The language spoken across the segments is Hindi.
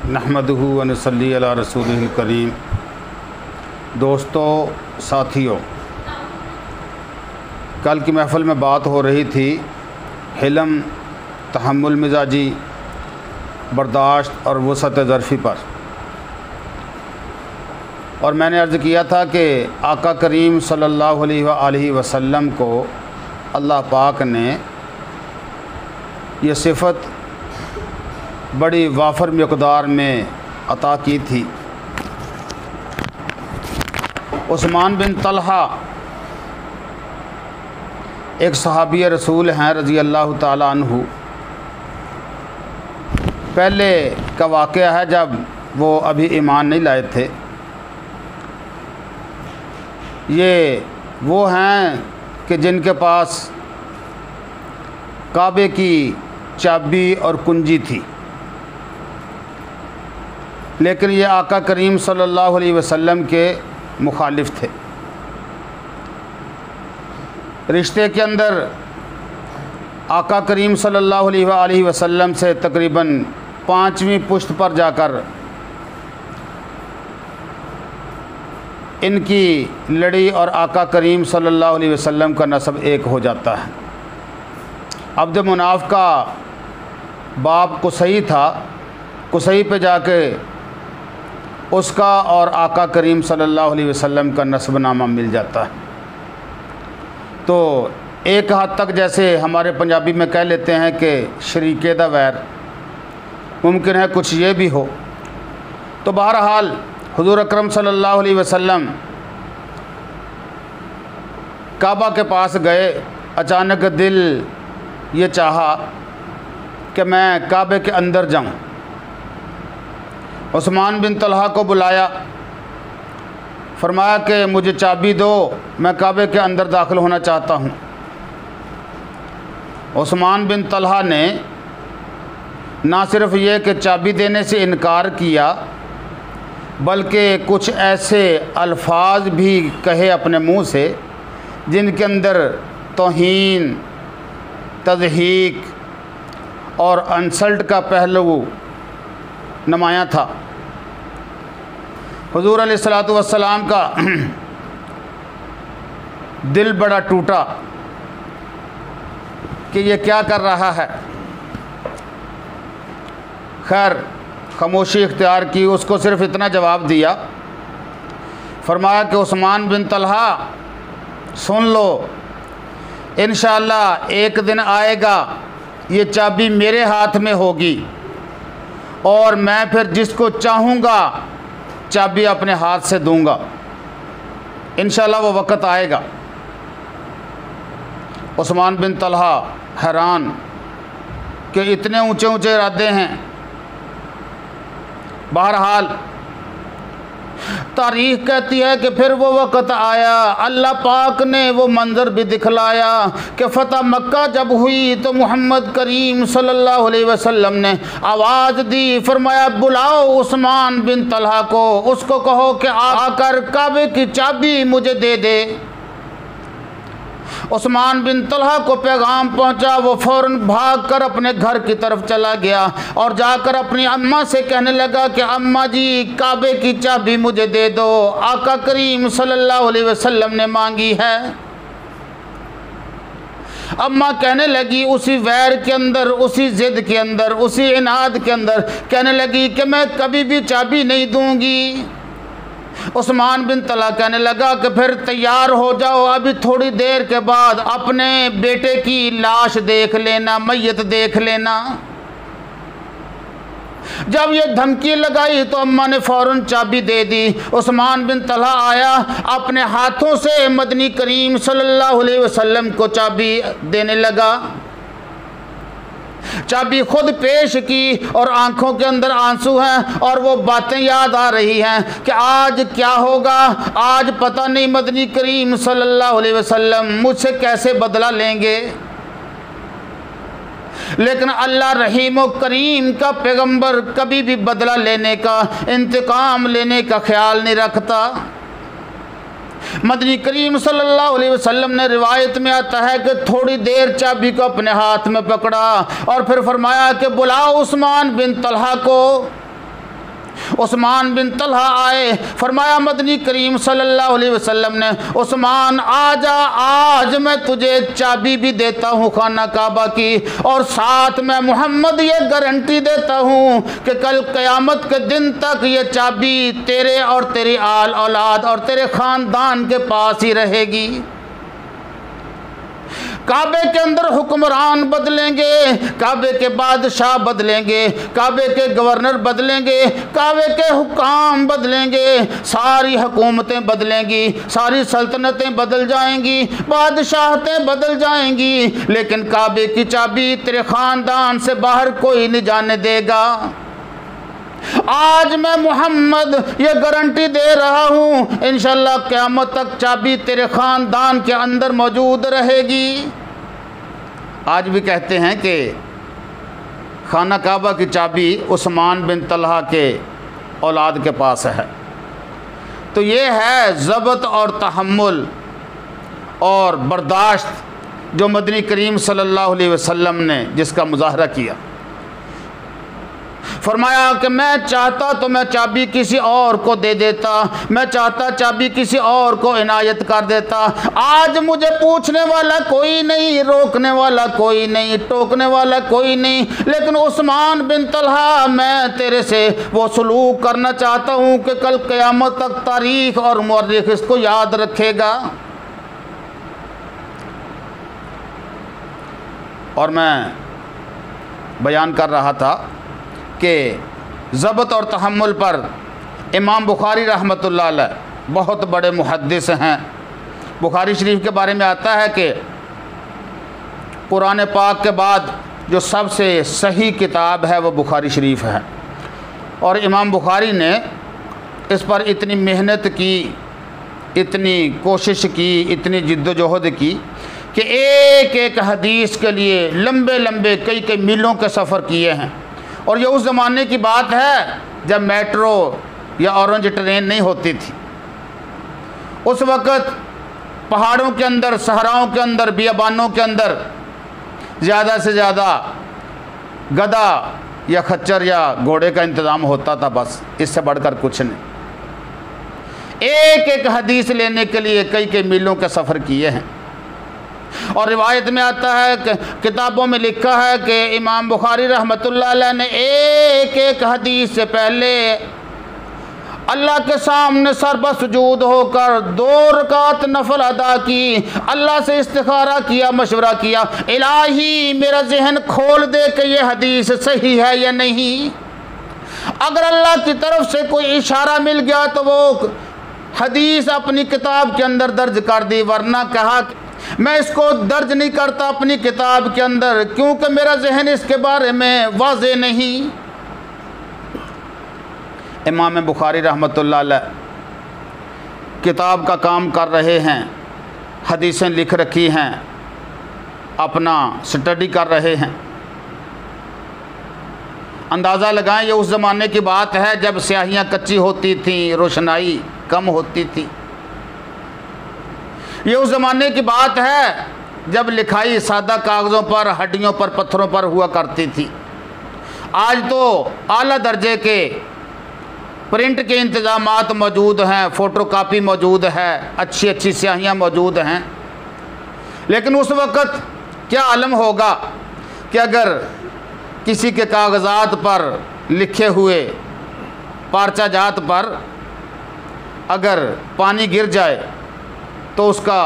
नहमदुहु व नसल्ली अला रसूलिल करीम। दोस्तों, साथियों, कल की महफ़िल में बात हो रही थी हिलम, तहम्मुल मिजाजी, बर्दाश्त और वसअत ज़र्फ़ी पर, और मैंने अर्ज़ किया था कि आका करीम सल्लल्लाहु अलैहि वसल्लम को अल्लाह पाक ने यह सिफ़त बड़ी वाफर मक़दार में अता की थी। उस्मान बिन तलहा एक सहाबी रसूल हैं रज़ी अल्लाह ताला अन्हु। पहले का वाक़या है जब वो अभी ईमान नहीं लाए थे। ये वो हैं कि जिनके पास काबे की चाबी और कुंजी थी, लेकिन ये आका करीम सल्लल्लाहु अलैहि वसल्लम के मुखालिफ थे। रिश्ते के अंदर आका करीम सल्लल्लाहु अलैहि वसल्लम से तकरीबन 5वीं पुश्त पर जाकर इनकी लड़ी और आका करीम सल्लल्लाहु अलैहि वसल्लम का नस्ब एक हो जाता है। अब्द मुनाफ का बाप कुसई था। कुसई पे जाके उसका और आका करीम सल्लल्लाहु अलैहि वसल्लम का नस्बनामा मिल जाता है। तो एक हद तक जैसे हमारे पंजाबी में कह लेते हैं कि शरीके दा वैर, मुमकिन है कुछ ये भी हो। तो बहरहाल हुज़ूर अकरम सल्लल्लाहु अलैहि वसल्लम काबा के पास गए। अचानक दिल ये चाहा कि मैं काबे के अंदर जाऊं। उस्मान बिन तलहा को बुलाया, फरमाया कि मुझे चाबी दो, मैं काबे के अंदर दाखिल होना चाहता हूँ। उस्मान बिन तलहा ने ना सिर्फ ये कि चाबी देने से इनकार किया, बल्कि कुछ ऐसे अल्फाज भी कहे अपने मुंह से जिनके अंदर तौहीन, तज़हीक और इंसल्ट का पहलू नुमायाँ था। हुज़ूर अलैहिस्सलातु वस्सलाम का दिल बड़ा टूटा कि ये क्या कर रहा है। खैर, खामोशी इख्तियार की। उसको सिर्फ इतना जवाब दिया, फरमाया कि उस्मान बिन तलहा सुन लो, इंशाअल्लाह एक दिन आएगा ये चाबी मेरे हाथ में होगी और मैं फिर जिसको चाहूँगा चाबी अपने हाथ से दूंगा। इंशाअल्लाह वो वक़्त आएगा। उस्मान बिन तलहा हैरान कि इतने ऊंचे ऊंचे इरादे हैं। बहरहाल तारीख़ कहती है कि फिर वो वक़्त आया, अल्लाह पाक ने वो मंज़र भी दिखलाया कि फ़तह मक्का जब हुई तो मोहम्मद करीम सल्लल्लाहु अलैहि वसल्लम ने आवाज़ दी, फरमाया बुलाओ उस्मान बिन तलहा को, उसको कहो कि आकर काबे की चाबी मुझे दे दे। उस्मान बिन तलहा को पैगाम पहुंचा। वो फ़ौरन भाग कर अपने घर की तरफ चला गया और जाकर अपनी अम्मा से कहने लगा कि अम्मा जी, काबे की चाबी मुझे दे दो, आका करीम सल्लल्लाहु अलैहि वसल्लम ने मांगी है। अम्मा कहने लगी उसी वैर के अंदर, उसी ज़िद के अंदर, उसी इनाद के अंदर कहने लगी कि मैं कभी भी चाबी नहीं दूंगी। उस्मान बिन तलहा कहने लगा कि फिर तैयार हो जाओ, अभी थोड़ी देर के बाद अपने बेटे की लाश देख लेना, मैयत देख लेना। जब ये धमकी लगाई तो अम्मा ने फ़ौरन चाबी दे दी। उस्मान बिन तलहा आया, अपने हाथों से मदनी करीम सल्लल्लाहु अलैहि वसल्लम को चाबी देने लगा। चाबी खुद पेश की और आंखों के अंदर आंसू हैं और वो बातें याद आ रही हैं कि आज क्या होगा, आज पता नहीं मदनी करीम सल्लल्लाहु अलैहि वसल्लम मुझसे कैसे बदला लेंगे। लेकिन अल्लाह रहीम व करीम का पैगंबर कभी भी बदला लेने का, इंतकाम लेने का ख्याल नहीं रखता। मदनी करीम सल्लल्लाहु अलैहि वसल्लम ने, रिवायत में आता है कि थोड़ी देर चाबी को अपने हाथ में पकड़ा और फिर फरमाया कि बुलाओ उस्मान बिन तलहा को। उस्मान बिन तलहा आए, फरमाया मदनी करीम सल्लल्लाहु अलैहि वसल्लम ने, उस्मान आजा, आज मैं तुझे चाबी भी देता हूँ खाना काबा की, और साथ में मोहम्मद ये गारंटी देता हूँ कि कल क़यामत के दिन तक ये चाबी तेरे और तेरी आल औलाद और तेरे ख़ानदान के पास ही रहेगी। काबे के अंदर हुक्मरान बदलेंगे, काबे के बादशाह बदलेंगे, काबे के गवर्नर बदलेंगे, काबे के हुक्काम बदलेंगे, सारी हुकूमतें बदलेंगी, सारी सल्तनतें बदल जाएंगी, बादशाहतें बदल जाएंगी, लेकिन काबे की चाबी तेरे ख़ानदान से बाहर कोई नहीं जाने देगा। आज मैं मोहम्मद ये गारंटी दे रहा हूँ, इंशाअल्लाह क़यामत तक चाबी तेरे ख़ानदान के अंदर मौजूद रहेगी। आज भी कहते हैं कि खाना काबा की चाबी उस्मान बिन तलहा के औलाद के पास है। तो ये है ज़ब्त और तहम्मुल और बर्दाश्त जो मदनी करीम सल्लल्लाहु अलैहि वसल्लम ने जिसका मुज़ाहरा किया। फरमाया कि मैं चाहता तो मैं चाबी किसी और को दे देता, मैं चाहता चाबी किसी और को इनायत कर देता। आज मुझे पूछने वाला कोई नहीं, रोकने वाला कोई नहीं, टोकने वाला कोई नहीं, लेकिन उस्मान बिन तलहा मैं तेरे से वो सलूक करना चाहता हूँ कि कल क़यामत तक तारीख़ और मुअर्रिख़ इसको याद रखेगा। और मैं बयान कर रहा था कि ज़ब्त और तहम्मुल पर इमाम बुखारी रहमतुल्लाह अलैह बहुत बड़े मुहद्दिस हैं। बुखारी शरीफ के बारे में आता है कि कुरान पाक के बाद जो सबसे सही किताब है वो बुखारी शरीफ है, और इमाम बुखारी ने इस पर इतनी मेहनत की, इतनी कोशिश की, इतनी जिद्दोजहद की कि एक एक हदीस के लिए लंबे लंबे कई कई मीलों के सफ़र किए हैं। और ये उस ज़माने की बात है जब मेट्रो या ऑरेंज ट्रेन नहीं होती थी। उस वक़्त पहाड़ों के अंदर, सहराओं के अंदर, बियाबानों के अंदर ज़्यादा से ज़्यादा गधा या खच्चर या घोड़े का इंतज़ाम होता था, बस इससे बढ़कर कुछ नहीं। एक एक हदीस लेने के लिए कई कई मीलों के सफ़र किए हैं। और रिवायत में आता है कि किताबों में लिखा है कि इमाम बुखारी रहमतुल्लाह अलैह ने एक एक हदीस से पहले अल्लाह के सामने सरबसजूद होकर 2 रकात नफल अदा की, अल्लाह से इस्तिखारा किया, मशवरा किया, इलाही मेरा जहन खोल दे कि ये हदीस सही है या नहीं। अगर अल्लाह की तरफ से कोई इशारा मिल गया तो वो हदीस अपनी किताब के अंदर दर्ज कर दी, वरना कहा मैं इसको दर्ज नहीं करता अपनी किताब के अंदर क्योंकि मेरा जहन इसके बारे में वाज़े नहीं। इमाम बुखारी रहमतुल्लाह अलैह किताब का काम कर रहे हैं, हदीसें लिख रखी हैं, अपना स्टडी कर रहे हैं। अंदाज़ा लगाएं, ये उस ज़माने की बात है जब स्याहियाँ कच्ची होती थीं, रोशनाई कम होती थी। ये उस ज़माने की बात है जब लिखाई सादा कागज़ों पर, हड्डियों पर, पत्थरों पर हुआ करती थी। आज तो आला दर्जे के प्रिंट के इंतज़ामात मौजूद हैं, फ़ोटोकॉपी मौजूद है, अच्छी अच्छी स्याहियाँ मौजूद हैं। लेकिन उस वक़्त क्या आलम होगा कि अगर किसी के कागज़ात पर लिखे हुए पार्चा जात पर अगर पानी गिर जाए तो उसका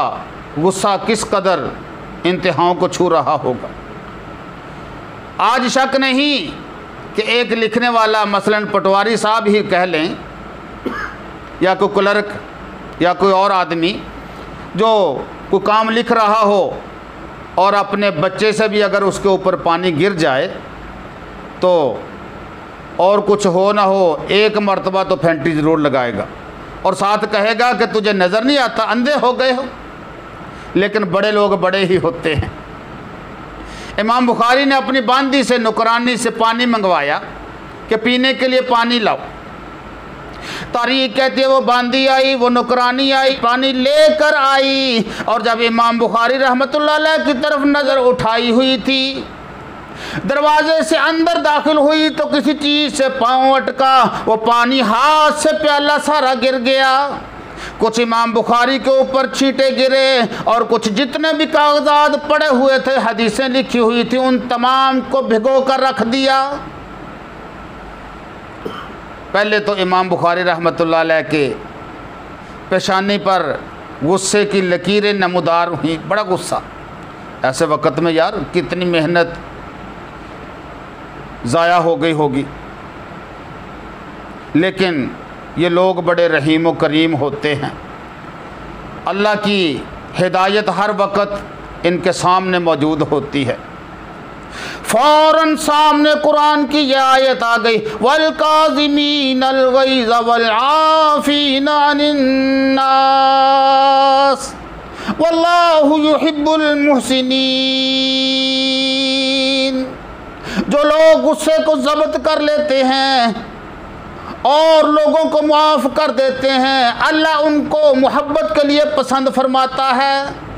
गुस्सा किस कदर इंतहाओं को छू रहा होगा। आज शक नहीं कि एक लिखने वाला, मसलन पटवारी साहब ही कह लें या कोई क्लर्क या कोई और आदमी जो कोई काम लिख रहा हो और अपने बच्चे से भी अगर उसके ऊपर पानी गिर जाए तो और कुछ हो ना हो, एक मर्तबा तो फैंटी ज़रूर लगाएगा और साथ कहेगा कि तुझे नज़र नहीं आता, अंधे हो गए हो। लेकिन बड़े लोग बड़े ही होते हैं। इमाम बुखारी ने अपनी बांदी से, नुकरानी से पानी मंगवाया कि पीने के लिए पानी लाओ। तारीख कहती है वो बांदी आई, वो नुकरानी आई, पानी लेकर आई, और जब इमाम बुखारी रहमतुल्लाह अलैह की तरफ नज़र उठाई हुई थी दरवाजे से अंदर दाखिल हुई तो किसी चीज़ से पाँव अटका, वो पानी हाथ से प्याला सारा गिर गया। कुछ इमाम बुखारी के ऊपर छींटे गिरे और कुछ जितने भी कागजात पड़े हुए थे, हदीसें लिखी हुई थी, उन तमाम को भिगो कर रख दिया। पहले तो इमाम बुखारी रहमतुल्लाह अलैह के पेशानी पर गुस्से की लकीरें नमूदार हुई। बड़ा गुस्सा, ऐसे वक़्त में यार कितनी मेहनत ज़ाया हो गई होगी। लेकिन ये लोग बड़े रहीम व करीम होते हैं। अल्लाह की हिदायत हर वक़्त इनके सामने मौजूद होती है। फ़ौरन सामने कुरान की यह आयत आ गई, वल काज़िमीनल गैज़ वल आफ़ीना अनिन नास वल्लाहु युहिब्बुल मुहसिनीन। जो लोग गुस्से को ज़ब्त कर लेते हैं और लोगों को माफ़ कर देते हैं, अल्लाह उनको मोहब्बत के लिए पसंद फरमाता है।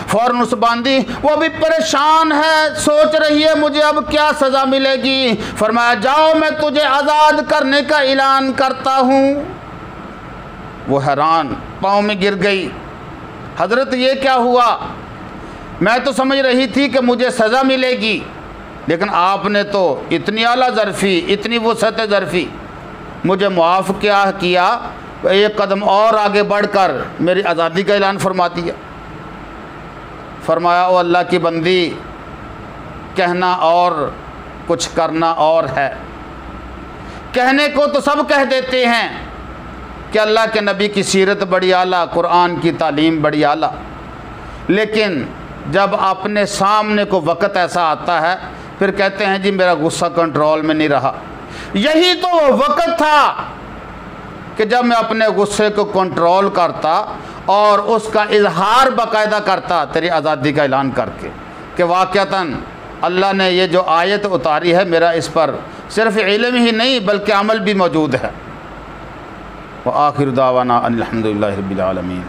फ़ौरन उस बांदी, वो भी परेशान है, सोच रही है मुझे अब क्या सज़ा मिलेगी। फरमाया जाओ मैं तुझे आज़ाद करने का ऐलान करता हूँ। वो हैरान, पाँव में गिर गई, हज़रत ये क्या हुआ? मैं तो समझ रही थी कि मुझे सज़ा मिलेगी, लेकिन आपने तो इतनी आला ज़र्फ़ी, इतनी वसअत ज़र्फ़ी, मुझे मुआफ़ क्या किया, एक कदम और आगे बढ़कर मेरी आज़ादी का ऐलान फरमा दिया। फरमाया, ओ अल्लाह की बंदी, कहना और कुछ करना और है। कहने को तो सब कह देते हैं कि अल्लाह के नबी की सीरत बड़ी आला, कुरान की तालीम बड़ी आला, लेकिन जब अपने सामने को वक़्त ऐसा आता है फिर कहते हैं जी मेरा गुस्सा कंट्रोल में नहीं रहा। यही तो वो वक़्त था कि जब मैं अपने गुस्से को कंट्रोल करता और उसका इजहार बाकायदा करता तेरी आज़ादी का ऐलान करके कि वाक़अतन अल्लाह ने ये जो आयत उतारी है, मेरा इस पर सिर्फ़ इल्म ही नहीं बल्कि अमल भी मौजूद है। व आखिर दावाना अनिल हम्दुलिल्लाहि रब्बिल आलमीन।